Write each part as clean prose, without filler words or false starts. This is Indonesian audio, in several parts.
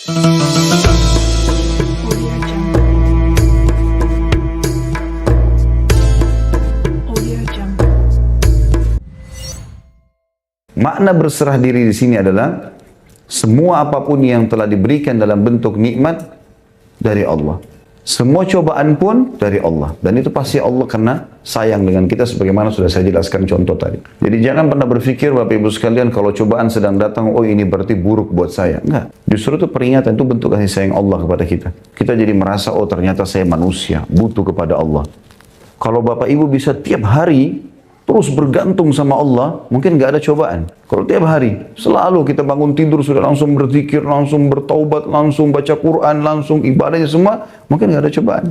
Makna berserah diri di sini adalah semua apapun yang telah diberikan dalam bentuk nikmat dari Allah. Semua cobaan pun dari Allah. Dan itu pasti Allah karena sayang dengan kita sebagaimana sudah saya jelaskan contoh tadi. Jadi jangan pernah berpikir Bapak Ibu sekalian kalau cobaan sedang datang, oh ini berarti buruk buat saya. Enggak. Justru itu peringatan, itu bentuk kasih sayang Allah kepada kita. Kita jadi merasa, oh ternyata saya manusia, butuh kepada Allah. Kalau Bapak Ibu bisa tiap hari terus bergantung sama Allah, mungkin nggak ada cobaan. Kalau tiap hari, selalu kita bangun tidur sudah langsung berzikir, langsung bertaubat, langsung baca Quran, langsung ibadahnya semua, mungkin nggak ada cobaan.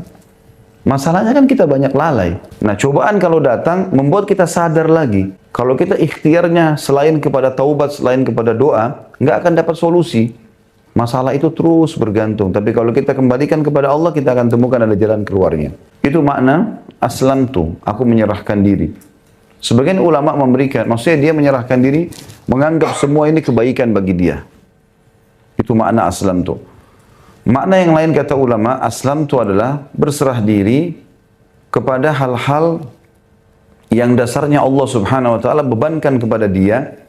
Masalahnya kan kita banyak lalai. Nah cobaan kalau datang, membuat kita sadar lagi. Kalau kita ikhtiarnya selain kepada taubat, selain kepada doa, nggak akan dapat solusi. Masalah itu terus bergantung. Tapi kalau kita kembalikan kepada Allah, kita akan temukan ada jalan keluarnya. Itu makna aslamtu, aku menyerahkan diri. Sebagian ulama memberikan, maksudnya dia menyerahkan diri, menganggap semua ini kebaikan bagi dia. Itu makna aslam tu. Makna yang lain kata ulama, aslam tu adalah berserah diri kepada hal-hal yang dasarnya Allah Subhanahu Wa Taala bebankan kepada dia.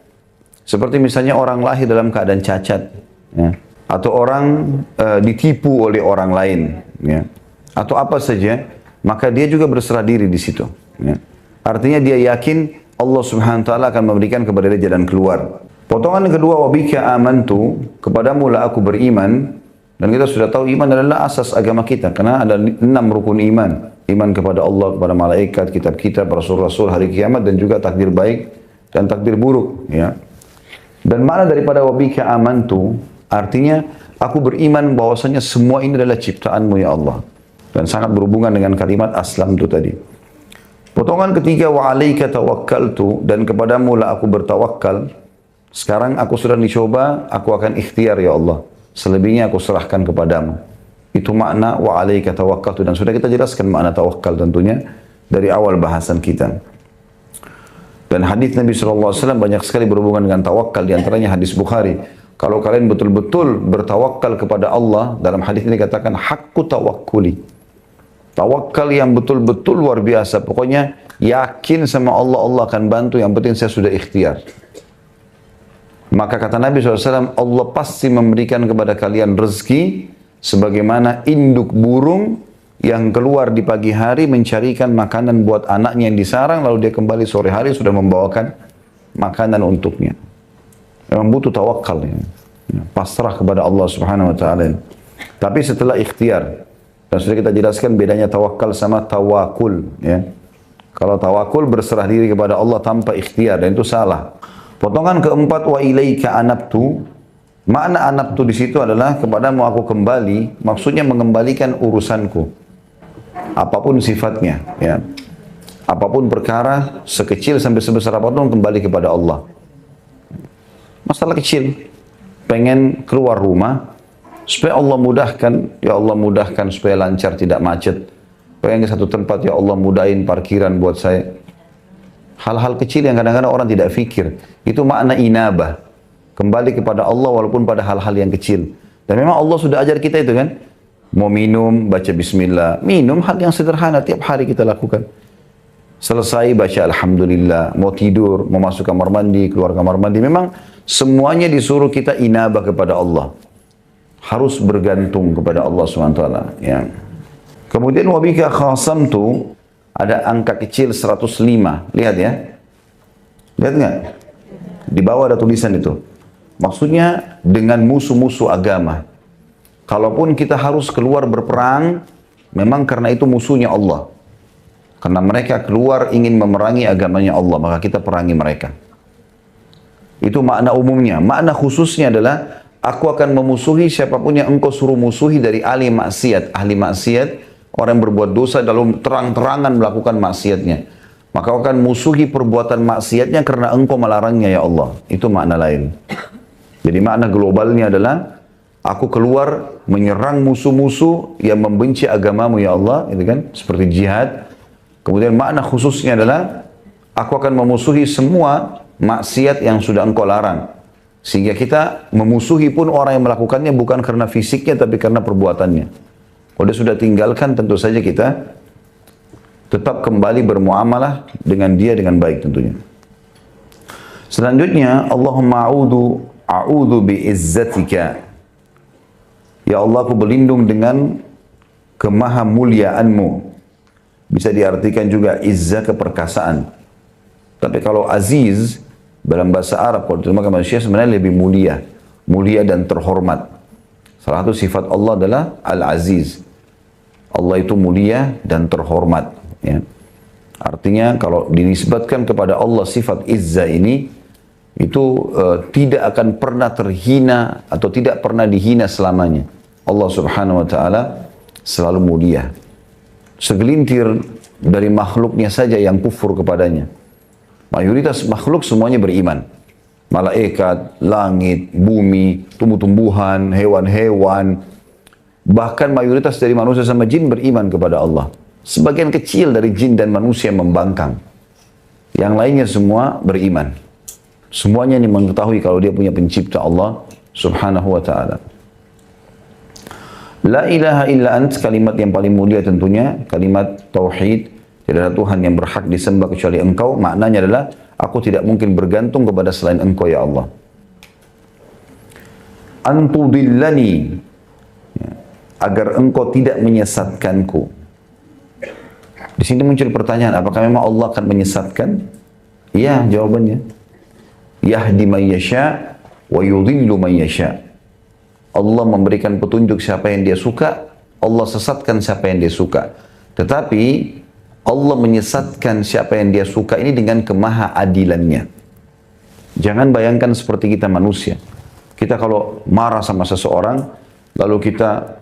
Seperti misalnya orang lahir dalam keadaan cacat, ya. Atau orang ditipu oleh orang lain, ya. Atau apa saja, maka dia juga berserah diri di situ. Ya. Artinya dia yakin Allah Subhanahu Wa Taala akan memberikan kepada dia jalan keluar. Potongan kedua, wabika amantu, kepadamu lah aku beriman. Dan kita sudah tahu iman adalah asas agama kita, karena ada 6 rukun iman. Iman kepada Allah, kepada malaikat, kitab-kitab, rasul-rasul, hari kiamat, dan juga takdir baik dan takdir buruk. Ya. Dan makna daripada wabika amantu, artinya aku beriman bahwasanya semua ini adalah ciptaanmu ya Allah. Dan sangat berhubungan dengan kalimat aslam itu tadi. Potongan ketiga, wa alaika tawakkaltu, dan kepadamu lah aku bertawakal. Sekarang aku sudah dicoba, aku akan ikhtiar ya Allah. Selebihnya aku serahkan kepadamu. Itu makna wa alaika tawakkaltu, dan sudah kita jelaskan makna tawakal tentunya dari awal bahasan kita. Dan hadis Nabi SAW banyak sekali berhubungan dengan tawakal, di antaranya hadis Bukhari. Kalau kalian betul-betul bertawakal kepada Allah, dalam hadis ini katakan hakku tawakkuli. Tawakal yang betul-betul luar biasa. Pokoknya yakin sama Allah, Allah akan bantu. Yang penting saya sudah ikhtiar. Maka kata Nabi SAW, Allah pasti memberikan kepada kalian rezeki sebagaimana induk burung yang keluar di pagi hari mencarikan makanan buat anaknya yang disarang, lalu dia kembali sore hari sudah membawakan makanan untuknya. Memang butuh tawakal. Ya. Pasrah kepada Allah Subhanahu Wa Taala. Tapi setelah ikhtiar. Dan sudah kita jelaskan bedanya tawakal sama tawakul. Ya. Kalau tawakul berserah diri kepada Allah tanpa ikhtiar, dan itu salah. Potongan keempat, wa ilaika anabtu. Makna anabtu di situ adalah kepadamu aku kembali, maksudnya mengembalikan urusanku. Apapun sifatnya. Ya. Apapun perkara, sekecil sampai sebesar apapun kembali kepada Allah. Masalah kecil, pengen keluar rumah, supaya Allah mudahkan, ya Allah mudahkan supaya lancar tidak macet. Pengen ke satu tempat, ya Allah mudahin parkiran buat saya. Hal-hal kecil yang kadang-kadang orang tidak fikir. Itu makna inabah. Kembali kepada Allah walaupun pada hal-hal yang kecil. Dan memang Allah sudah ajar kita itu kan. Mau minum, baca bismillah. Minum hal yang sederhana, tiap hari kita lakukan. Selesai baca alhamdulillah. Mau tidur, mau masuk kamar mandi, keluar kamar mandi. Memang semuanya disuruh kita inabah kepada Allah. Harus bergantung kepada Allah SWT. Ya. Kemudian wabika khasamtu, ada angka kecil 105. Lihat ya. Lihat nggak? Di bawah ada tulisan itu. Maksudnya dengan musuh-musuh agama. Kalaupun kita harus keluar berperang, memang karena itu musuhnya Allah. Karena mereka keluar ingin memerangi agamanya Allah, maka kita perangi mereka. Itu makna umumnya. Makna khususnya adalah aku akan memusuhi siapapun yang engkau suruh musuhi dari ahli maksiat. Ahli maksiat, orang yang berbuat dosa dalam terang-terangan melakukan maksiatnya. Maka akan musuhi perbuatan maksiatnya karena engkau melarangnya ya Allah. Itu makna lain. Jadi makna globalnya adalah aku keluar menyerang musuh-musuh yang membenci agamamu ya Allah. Itu kan seperti jihad. Kemudian makna khususnya adalah aku akan memusuhi semua maksiat yang sudah engkau larang. Sehingga kita memusuhi pun orang yang melakukannya bukan karena fisiknya tapi karena perbuatannya. Kalau dia sudah tinggalkan tentu saja kita tetap kembali bermuamalah dengan dia dengan baik tentunya. Selanjutnya, Allahumma a'udhu bi'izzatika. Ya Allah, aku berlindung dengan kemahamuliaanmu. Bisa diartikan juga izzah, keperkasaan. Tapi kalau aziz, dalam bahasa Arab, kalau diterjemahkan manusia sebenarnya lebih mulia. Mulia dan terhormat. Salah satu sifat Allah adalah Al-Aziz. Allah itu mulia dan terhormat. Ya. Artinya kalau dinisbatkan kepada Allah sifat izzah ini, itu tidak akan pernah terhina atau tidak pernah dihina selamanya. Allah subhanahu wa ta'ala selalu mulia. Segelintir dari makhluknya saja yang kufur kepadanya. Mayoritas makhluk semuanya beriman. Malaikat, langit, bumi, tumbuh-tumbuhan, hewan-hewan. Bahkan mayoritas dari manusia sama jin beriman kepada Allah. Sebagian kecil dari jin dan manusia membangkang. Yang lainnya semua beriman. Semuanya ini mengetahui kalau dia punya pencipta Allah subhanahu wa ta'ala. La ilaha illa ant, kalimat yang paling mulia tentunya, kalimat tauhid. Tidak ada Tuhan yang berhak disembah kecuali Engkau. Maknanya adalah, aku tidak mungkin bergantung kepada selain Engkau ya Allah. Antudillani, agar Engkau tidak menyesatkanku. Di sini muncul pertanyaan, apakah memang Allah akan menyesatkan? Iya, jawabannya. Yahdi man yasha wa yudhillu man yasha. Allah memberikan petunjuk siapa yang dia suka, Allah sesatkan siapa yang dia suka. Tetapi Allah menyesatkan siapa yang dia suka ini dengan kemahaadilannya. Jangan bayangkan seperti kita manusia. Kita kalau marah sama seseorang, lalu kita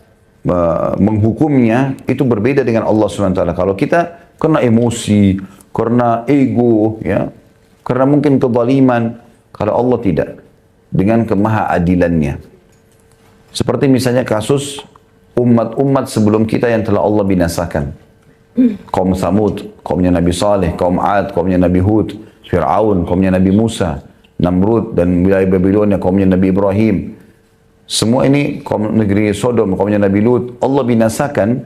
menghukumnya, itu berbeda dengan Allah SWT. Kalau kita kena emosi, karena ego, ya, karena mungkin kezaliman, kalau Allah tidak. Dengan kemahaadilannya. Seperti misalnya kasus umat-umat sebelum kita yang telah Allah binasakan. Kaum Samud, kaumnya Nabi Saleh, kaum Ad, kaumnya Nabi Hud, Fir'aun, kaumnya Nabi Musa, Namrud dan wilayah Babilonia, kaumnya Nabi Ibrahim. Semua ini kaum negeri Sodom, kaumnya Nabi Lut, Allah binasakan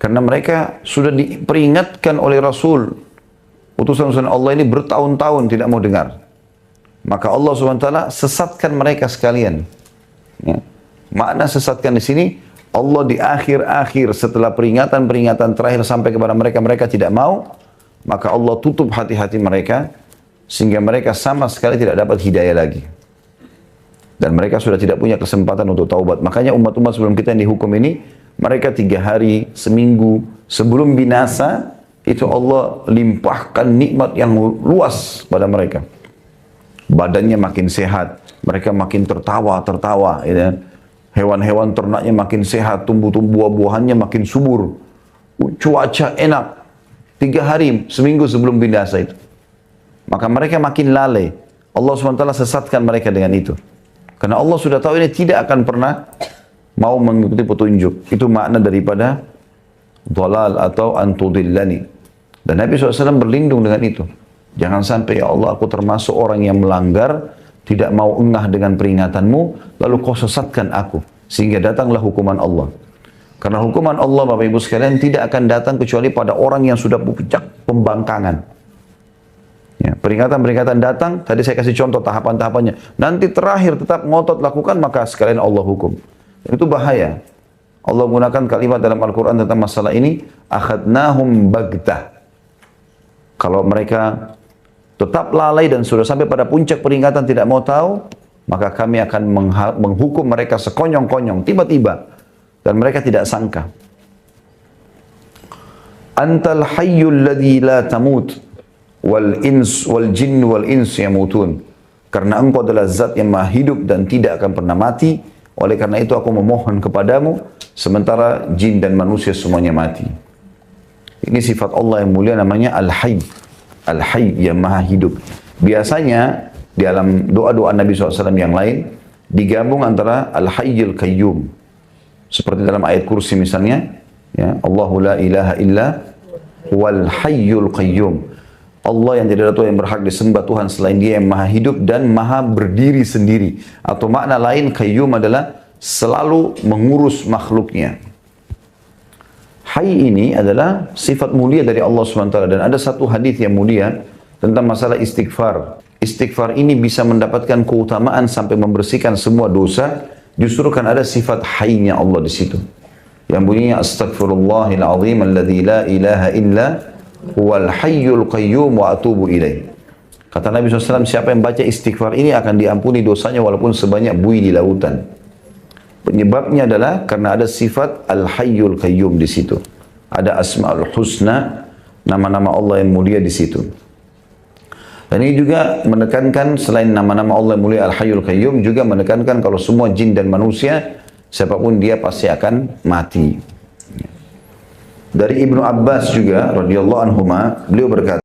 karena mereka sudah diperingatkan oleh Rasul. Utusan-utusan Allah ini bertahun-tahun tidak mau dengar. Maka Allah SWT sesatkan mereka sekalian. Ya. Makna sesatkan di sini, Allah di akhir-akhir setelah peringatan-peringatan terakhir sampai kepada mereka, mereka tidak mau, maka Allah tutup hati-hati mereka, sehingga mereka sama sekali tidak dapat hidayah lagi. Dan mereka sudah tidak punya kesempatan untuk taubat. Makanya umat-umat sebelum kita yang dihukum ini, mereka 3 hari, seminggu, sebelum binasa, itu Allah limpahkan nikmat yang luas pada mereka. Badannya makin sehat, mereka makin tertawa, ya. Hewan-hewan ternaknya makin sehat, buah-buahannya makin subur. Cuaca enak. 3 hari, seminggu sebelum binasa itu. Maka mereka makin lalai. Allah SWT sesatkan mereka dengan itu. Karena Allah sudah tahu ini tidak akan pernah mau mengikuti petunjuk. Itu makna daripada dhalal atau antudillani. Dan Nabi SAW berlindung dengan itu. Jangan sampai ya Allah aku termasuk orang yang melanggar, tidak mau engah dengan peringatanmu, lalu kau sesatkan aku. Sehingga datanglah hukuman Allah. Karena hukuman Allah, Bapak Ibu sekalian, tidak akan datang kecuali pada orang yang sudah puncak pembangkangan. Ya, peringatan-peringatan datang, tadi saya kasih contoh tahapan-tahapannya. Nanti terakhir tetap ngotot lakukan, maka sekalian Allah hukum. Dan itu bahaya. Allah menggunakan kalimat dalam Al-Quran tentang masalah ini, akhadnahum bagtah. Kalau mereka tetap lalai dan sudah sampai pada puncak peringatan tidak mau tahu, maka kami akan menghukum mereka sekonyong-konyong, tiba-tiba. Dan mereka tidak sangka. Antal hayyul ladzi la tamut wal ins wal jinn wal ins yamutun. Karena engkau adalah zat yang maha hidup dan tidak akan pernah mati. Oleh karena itu aku memohon kepadamu, sementara jin dan manusia semuanya mati. Ini sifat Allah yang mulia namanya Al-Hayy. Al-Hayy yang maha hidup. Biasanya di dalam doa-doa Nabi SAW yang lain, digabung antara Al-Hayyul Qayyum. Seperti dalam ayat kursi misalnya, ya, Allahu la ilaha illa wal hayyul qayyum. Allah yang tidak ada Tuhan yang berhak disembah Tuhan selain Dia yang maha hidup dan maha berdiri sendiri. Atau makna lain qayyum adalah selalu mengurus makhluknya. Hayy ini adalah sifat mulia dari Allah SWT. Dan ada satu hadis yang mulia tentang masalah istighfar. Istighfar ini bisa mendapatkan keutamaan sampai membersihkan semua dosa. Justru kan ada sifat hayy-nya Allah di situ. Yang bunyinya astaghfirullahil azim alladzi la ilaha illa huwal hayyul qayyum wa atubu ilaih. Kata Nabi SAW, siapa yang baca istighfar ini akan diampuni dosanya walaupun sebanyak buih di lautan. Penyebabnya adalah karena ada sifat al-hayyul qayyum di situ. Ada asma'ul husna, nama-nama Allah yang mulia di situ. Dan ini juga menekankan selain nama-nama Allah yang mulia al-hayyul qayyum, juga menekankan kalau semua jin dan manusia, siapapun dia pasti akan mati. Dari Ibnu Abbas juga radhiyallahu anhuma, beliau berkata,